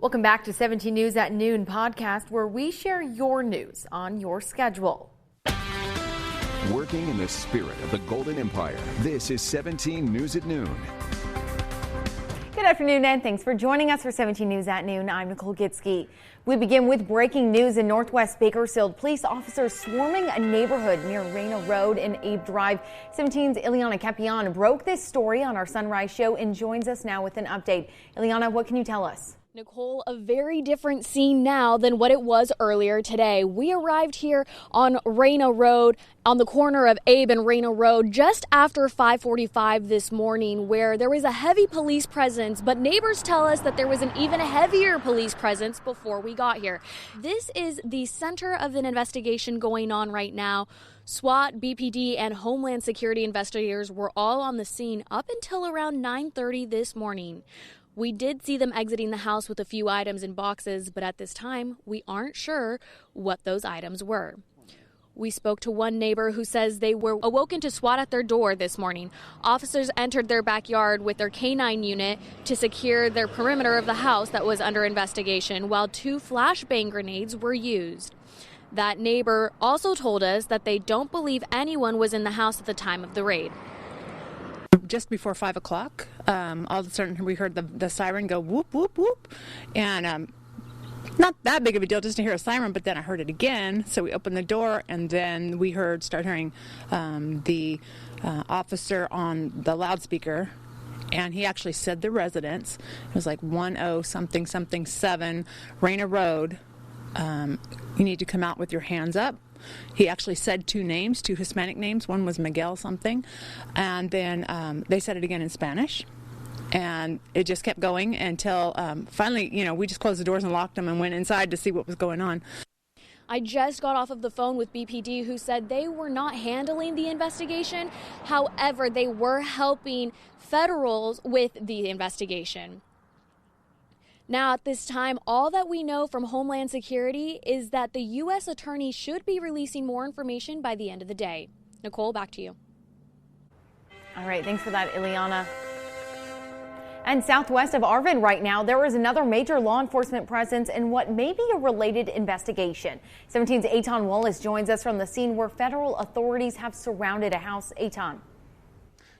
Welcome back to 17 News at Noon podcast, where we share your news on your schedule. Working in the spirit of the Golden Empire, this is 17 News at Noon. Good afternoon, and thanks for joining us for 17 News at Noon. I'm Nicole Gitsky. We begin with breaking news in Northwest Bakersfield. Police officers swarming a neighborhood near Reyna Road and Abe Drive. 17's Ileana Capian broke this story on our Sunrise show and joins us now with an update. Ileana, what can you tell us? Nicole, a very different scene now than what it was earlier today. We arrived here on Reyna Road, on the corner of Abe and Reyna Road, just after 5:45 this morning, where there was a heavy police presence, but neighbors tell us that there was an even heavier police presence before we got here. This is the center of an investigation going on right now. SWAT, BPD, and Homeland Security investigators were all on the scene up until around 9:30 this morning. We did see them exiting the house with a few items in boxes, but at this time, we aren't sure what those items were. We spoke to one neighbor who says they were awoken to SWAT at their door this morning. Officers entered their backyard with their K-9 unit to secure their perimeter of the house that was under investigation, while 2 flashbang grenades were used. That neighbor also told us that they don't believe anyone was in the house at the time of the raid. Just before 5 o'clock, all of a sudden we heard the siren go whoop, whoop, whoop. And not that big of a deal just to hear a siren, but then I heard it again. So we opened the door, and then we start hearing the officer on the loudspeaker. And he actually said the residence. It was like 10-something-something-7 Reyna Road. You need to come out with your hands up. He actually said 2 names, 2 Hispanic names. One was Miguel something. And then they said it again in Spanish. And it just kept going until finally, we just closed the doors and locked them and went inside to see what was going on. I just got off of the phone with BPD, who said they were not handling the investigation. However, they were helping federals with the investigation. Now, at this time, all that we know from Homeland Security is that the U.S. Attorney should be releasing more information by the end of the day. Nicole, back to you. All right, thanks for that, Ileana. And southwest of Arvin right now, there is another major law enforcement presence in what may be a related investigation. 17's Eitan Wallace joins us from the scene where federal authorities have surrounded a house. Eitan.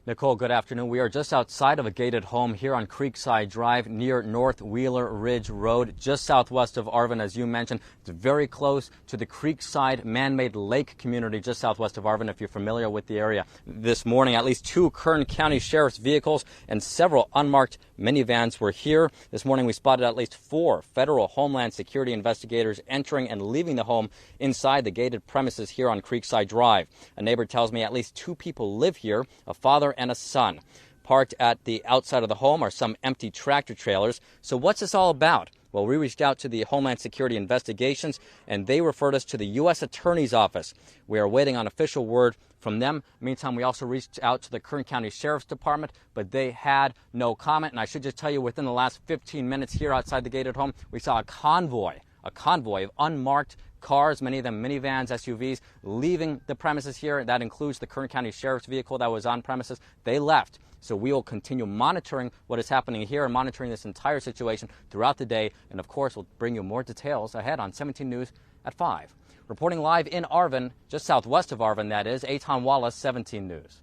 Nicole, good afternoon. We are just outside of a gated home here on Creekside Drive near North Wheeler Ridge Road, just southwest of Arvin, as you mentioned. It's very close to the Creekside man-made lake community just southwest of Arvin, if you're familiar with the area. This morning, at least 2 Kern County Sheriff's vehicles and several unmarked minivans were here. This morning, we spotted at least 4 federal Homeland Security investigators entering and leaving the home inside the gated premises here on Creekside Drive. A neighbor tells me at least 2 people live here, a father and a son. Parked at the outside of the home are some empty tractor trailers. So what's this all about? Well, we reached out to the Homeland Security Investigations, and they referred us to the U.S. Attorney's Office. We are waiting on official word from them. Meantime, we also reached out to the Kern County Sheriff's Department, but they had no comment. And I should just tell you, within the last 15 minutes here outside the gated home, we saw a convoy of unmarked cars, many of them minivans, SUVs, leaving the premises here. That includes the Kern County Sheriff's vehicle that was on premises. They left. So we will continue monitoring what is happening here and monitoring this entire situation throughout the day. And of course, we'll bring you more details ahead on 17 News at 5. Reporting live in Arvin, just southwest of Arvin, that is, Eitan Wallace, 17 News.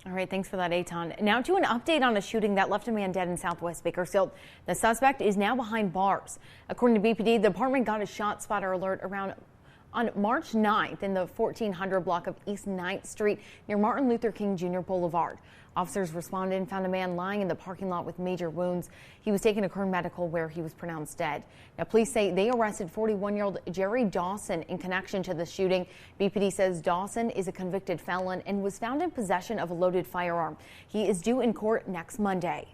All right, thanks for that, Eitan. Now to an update on a shooting that left a man dead in southwest Bakersfield. The suspect is now behind bars. According to BPD, the department got a shot spotter alert on March 9th in the 1400 block of East 9th Street near Martin Luther King Jr. Boulevard. Officers responded and found a man lying in the parking lot with major wounds. He was taken to Kern Medical, where he was pronounced dead. Now, police say they arrested 41-year-old Jerry Dawson in connection to the shooting. BPD says Dawson is a convicted felon and was found in possession of a loaded firearm. He is due in court next Monday.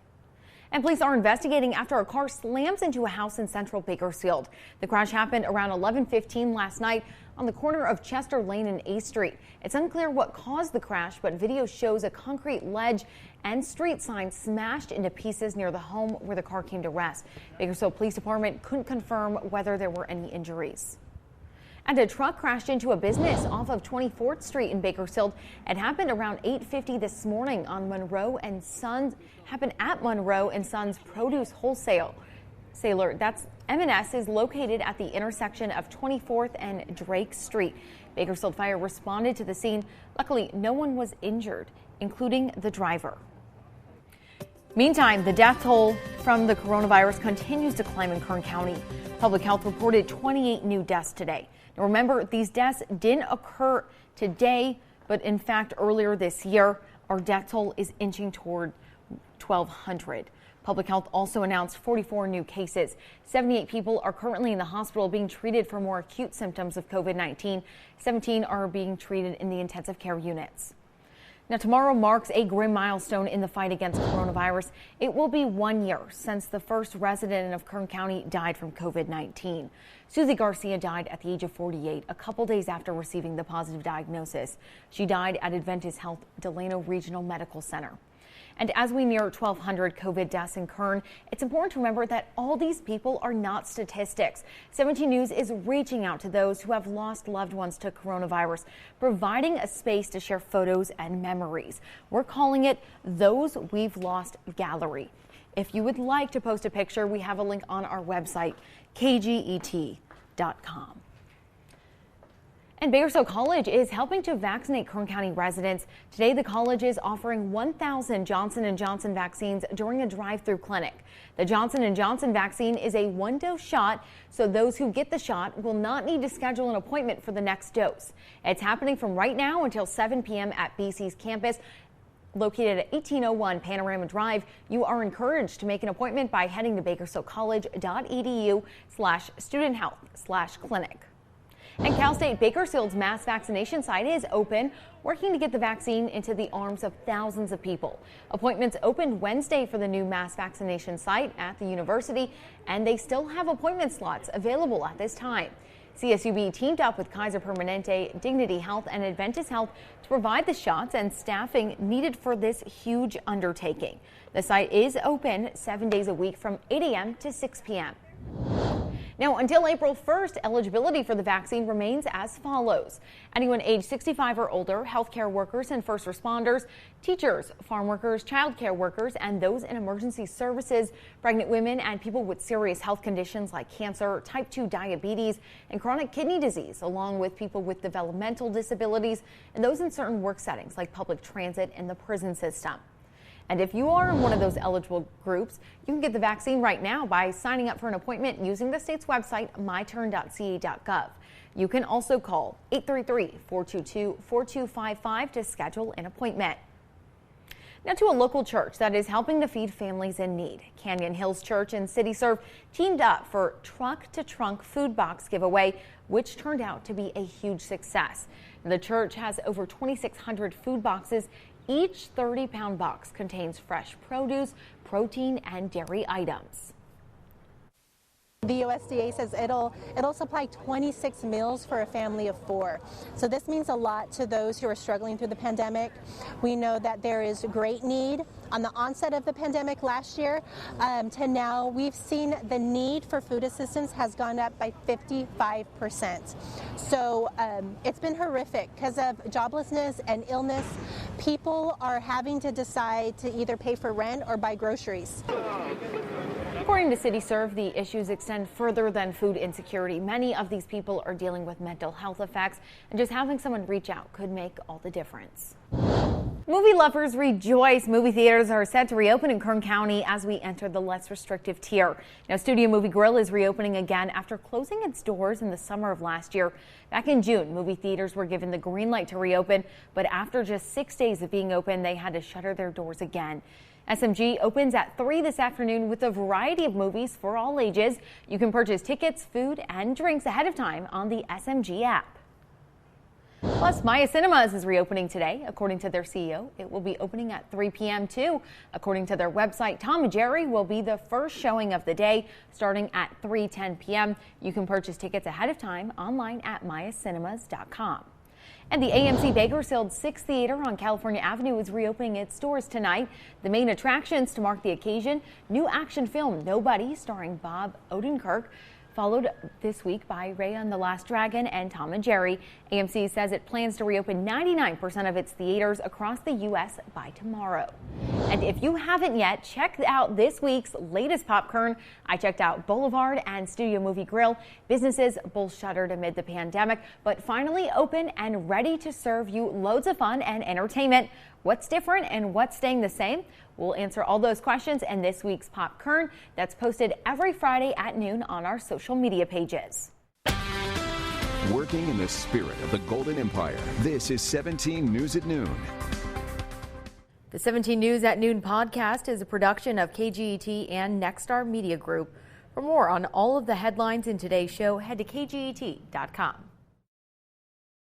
And police are investigating after a car slams into a house in central Bakersfield. The crash happened around 11:15 last night on the corner of Chester Lane and A Street. It's unclear what caused the crash, but video shows a concrete ledge and street signs smashed into pieces near the home where the car came to rest. Bakersfield Police Department couldn't confirm whether there were any injuries. And a truck crashed into a business off of 24th Street in Bakersfield. It happened around 8:50 this morning on Monroe and Sons. Happened at Monroe and Sons Produce Wholesale. Sailor, that's M&S, is located at the intersection of 24th and Drake Street. Bakersfield Fire responded to the scene. Luckily, no one was injured, including the driver. Meantime, the death toll from the coronavirus continues to climb in Kern County. Public Health reported 28 new deaths today. Now remember, these deaths didn't occur today, but in fact earlier this year. Our death toll is inching toward 1,200. Public Health also announced 44 new cases. 78 people are currently in the hospital being treated for more acute symptoms of COVID-19. 17 are being treated in the intensive care units. Now, tomorrow marks a grim milestone in the fight against coronavirus. It will be 1 year since the first resident of Kern County died from COVID-19. Susie Garcia died at the age of 48, a couple days after receiving the positive diagnosis. She died at Adventist Health Delano Regional Medical Center. And as we near 1,200 COVID deaths in Kern, it's important to remember that all these people are not statistics. 17 News is reaching out to those who have lost loved ones to coronavirus, providing a space to share photos and memories. We're calling it Those We've Lost Gallery. If you would like to post a picture, we have a link on our website, kget.com. And Bakersfield College is helping to vaccinate Kern County residents. Today, the college is offering 1,000 Johnson & Johnson vaccines during a drive-through clinic. The Johnson & Johnson vaccine is a one-dose shot, so those who get the shot will not need to schedule an appointment for the next dose. It's happening from right now until 7 p.m. at BC's campus, located at 1801 Panorama Drive. You are encouraged to make an appointment by heading to bakersfieldcollege.edu/student-health/clinic. And Cal State Bakersfield's mass vaccination site is open, working to get the vaccine into the arms of thousands of people. Appointments opened Wednesday for the new mass vaccination site at the university, and they still have appointment slots available at this time. CSUB teamed up with Kaiser Permanente, Dignity Health, and Adventist Health to provide the shots and staffing needed for this huge undertaking. The site is open 7 days a week from 8 a.m. to 6 p.m. Now, until April 1st, eligibility for the vaccine remains as follows. Anyone age 65 or older, healthcare workers and first responders, teachers, farm workers, child care workers, and those in emergency services, pregnant women, and people with serious health conditions like cancer, type 2 diabetes, and chronic kidney disease, along with people with developmental disabilities and those in certain work settings like public transit and the prison system. And if you are in one of those eligible groups, you can get the vaccine right now by signing up for an appointment using the state's website, myturn.ca.gov. You can also call 833-422-4255 to schedule an appointment. Now to a local church that is helping to feed families in need. Canyon Hills Church and City Serve teamed up for Truck to Trunk food box giveaway, which turned out to be a huge success. The church has over 2,600 food boxes. Each 30-pound box contains fresh produce, protein, and dairy items. The USDA says it'll supply 26 meals for a family of 4. So this means a lot to those who are struggling through the pandemic. We know that there is great need. On the onset of the pandemic last year to now, we've seen the need for food assistance has gone up by 55%. So it's been horrific because of joblessness and illness. People are having to decide to either pay for rent or buy groceries. According to City Serve, the issues extend further than food insecurity. Many of these people are dealing with mental health effects, and just having someone reach out could make all the difference. Movie lovers rejoice. Movie theaters are set to reopen in Kern County as we enter the less restrictive tier. Now, Studio Movie Grill is reopening again after closing its doors in the summer of last year. Back in June, movie theaters were given the green light to reopen, but after just 6 days of being open, they had to shutter their doors again. SMG opens at 3 this afternoon with a variety of movies for all ages. You can purchase tickets, food, and drinks ahead of time on the SMG app. Plus, Maya Cinemas is reopening today. According to their CEO, it will be opening at 3 p.m. too. According to their website, Tom and Jerry will be the first showing of the day, starting at 3:10 p.m. You can purchase tickets ahead of time online at mayacinemas.com. And the AMC Bakersfield 6th Theater on California Avenue is reopening its doors tonight. The main attractions to mark the occasion: new action film Nobody, starring Bob Odenkirk, followed this week by Raya and the Last Dragon and Tom and Jerry. AMC says it plans to reopen 99% of its theaters across the U.S. by tomorrow. And if you haven't yet, check out this week's latest popcorn. I checked out Boulevard and Studio Movie Grill. Businesses both shuttered amid the pandemic, but finally open and ready to serve you loads of fun and entertainment. What's different and what's staying the same? We'll answer all those questions in this week's Popcorn that's posted every Friday at noon on our social media pages. Working in the spirit of the Golden Empire, this is 17 News at Noon. The 17 News at Noon podcast is a production of KGET and Nexstar Media Group. For more on all of the headlines in today's show, head to kget.com.